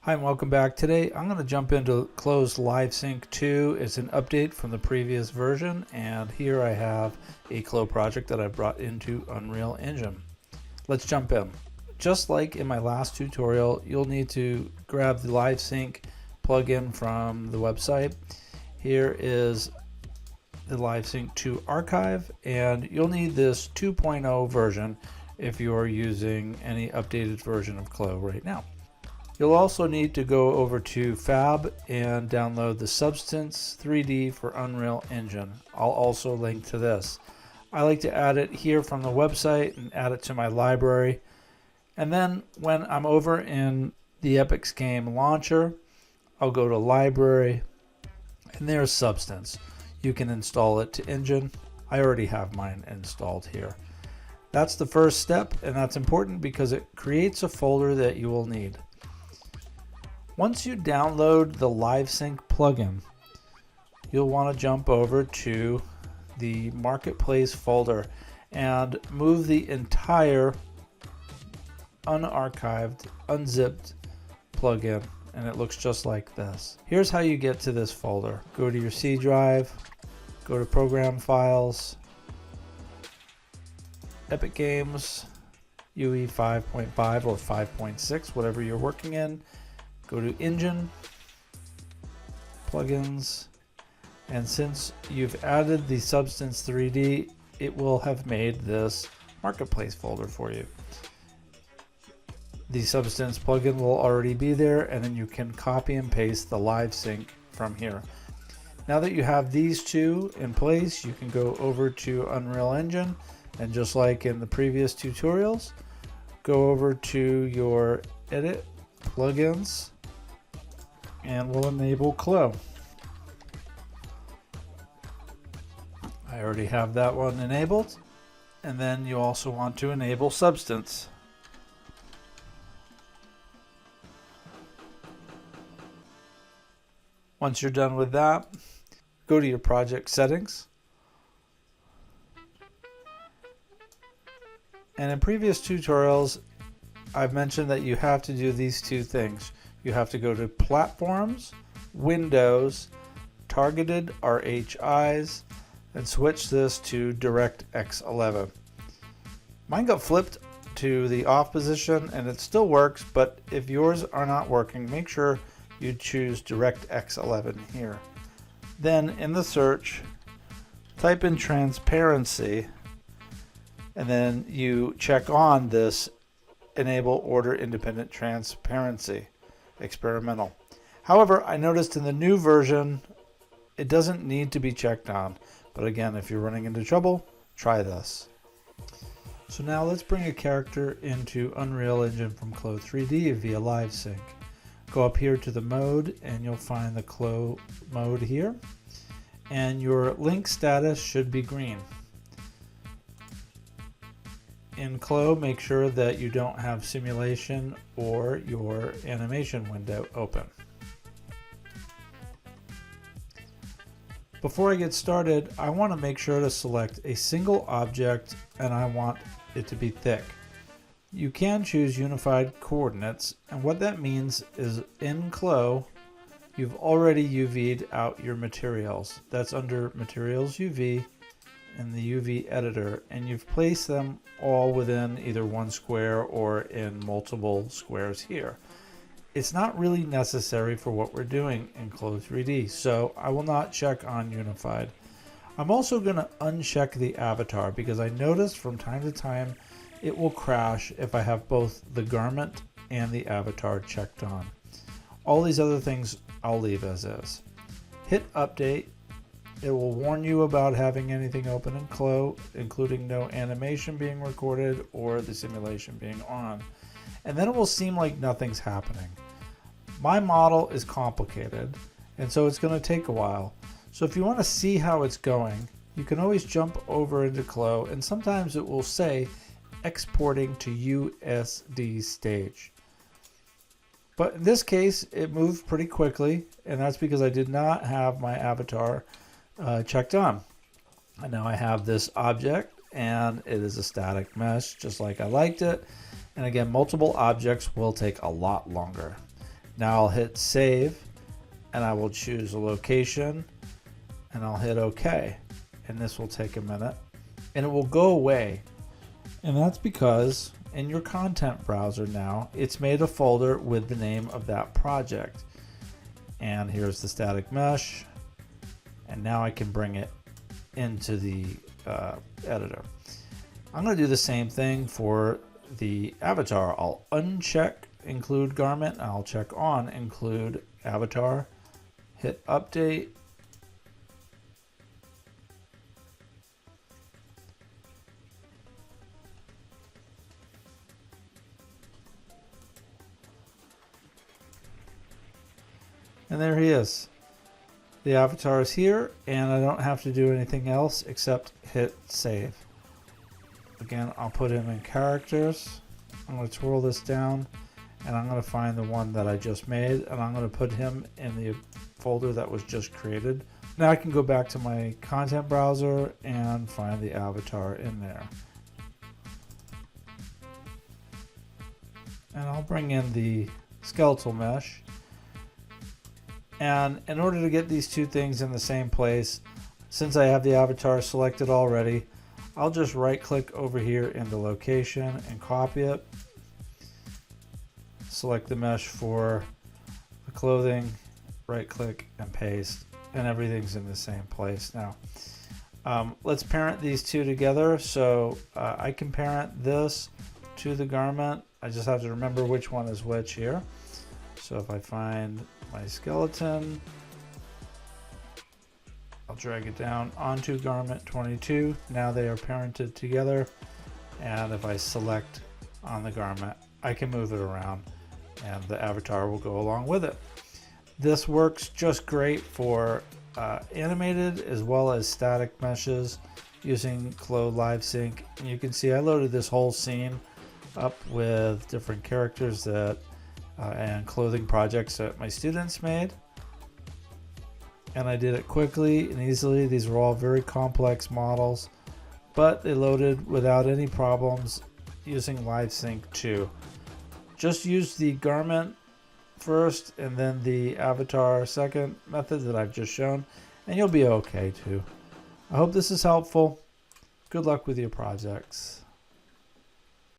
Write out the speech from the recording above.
Hi and welcome back. Today I'm going to jump into Clo3D Livesync 2. It's an update from the previous version, and here I have a Clo project that I brought into Unreal Engine. Let's jump in. Just like in my last tutorial, you'll need to grab the Livesync plugin from the website. Here is the Livesync 2 archive, and you'll need this 2.0 version if you're using any updated version of Clo right now. You'll also need to go over to Fab and download the Substance 3D for Unreal Engine. I'll also link to this. I like to add it here from the website and add it to my library. And then when I'm over in the Epic's Game Launcher, I'll go to Library, and there's Substance. You can install it to Engine. I already have mine installed here. That's the first step, and that's important because it creates a folder that you will need. Once you download the Livesync plugin, you'll want to jump over to the Marketplace folder and move the entire unarchived, unzipped plugin, and it looks just like this. Here's how you get to this folder. Go to your C drive, go to Program Files, Epic Games, UE 5.5 or 5.6, whatever you're working in. Go to Engine, Plugins, and since you've added the Substance 3D, it will have made this Marketplace folder for you. The Substance plugin will already be there, and then you can copy and paste the Livesync from here. Now that you have these two in place, you can go over to Unreal Engine, and just like in the previous tutorials, go over to your Edit, Plugins, and we'll enable Clo. I already have that one enabled, and then you also want to enable Substance. Once you're done with that, go to your project settings. And in previous tutorials, I've mentioned that you have to do these two things. You have to go to Platforms, Windows, Targeted RHIs, and switch this to DirectX 11. Mine got flipped to the off position and it still works, but if yours are not working, make sure you choose DirectX 11 here. Then in the search, type in Transparency, and then you check on this Enable Order Independent Transparency. Experimental. However, I noticed in the new version it doesn't need to be checked on, but again, if you're running into trouble, try this. So now let's bring a character into Unreal Engine from Clo3D via Livesync. Go up here to the mode and you'll find the Clo mode here, and your link status should be green. In Clo, make sure that you don't have simulation or your animation window open. Before I get started, I want to make sure to select a single object, and I want it to be thick. You can choose unified coordinates, and what that means is in Clo, you've already UV'd out your materials. That's under Materials UV in the UV editor, and you've placed them all within either one square or in multiple squares here. It's not really necessary for what we're doing in Clo3D, so I will not check on unified. I'm also going to uncheck the avatar because I noticed from time to time it will crash if I have both the garment and the avatar checked on. All these other things I'll leave as is. Hit update. It will warn you about having anything open in Clo, including no animation being recorded or the simulation being on. And then it will seem like nothing's happening. My model is complicated, and so it's going to take a while. So if you want to see how it's going, you can always jump over into Clo, and sometimes it will say exporting to USD stage. But in this case, it moved pretty quickly, and that's because I did not have my avatar checked on. And now I have this object, and it is a static mesh just like I liked it. And again, multiple objects will take a lot longer. Now I'll hit save and I will choose a location and I'll hit OK. And this will take a minute and it will go away. And that's because in your content browser now, it's made a folder with the name of that project. And here's the static mesh. And now I can bring it into the editor. I'm going to do the same thing for the avatar. I'll uncheck include garment. I'll check on include avatar. Hit update. And there he is. The avatar is here and I don't have to do anything else except hit save. Again, I'll put him in characters. I'm going to twirl this down and I'm going to find the one that I just made and I'm going to put him in the folder that was just created. Now I can go back to my content browser and find the avatar in there. And I'll bring in the skeletal mesh. And in order to get these two things in the same place, since I have the avatar selected already, I'll just right click over here in the location and copy it. Select the mesh for the clothing, right click and paste, and everything's in the same place now. Let's parent these two together. So I can parent this to the garment. I just have to remember which one is which here. So if I find my skeleton, I'll drag it down onto garment 22. Now they are parented together. And if I select on the garment, I can move it around and the avatar will go along with it. This works just great for animated as well as static meshes using Clo3D Livesync. And you can see I loaded this whole scene up with different characters that and clothing projects that my students made. And I did it quickly and easily. These were all very complex models, but they loaded without any problems using Livesync 2. Just use the garment first and then the avatar second method that I've just shown, and you'll be okay too. I hope this is helpful. Good luck with your projects.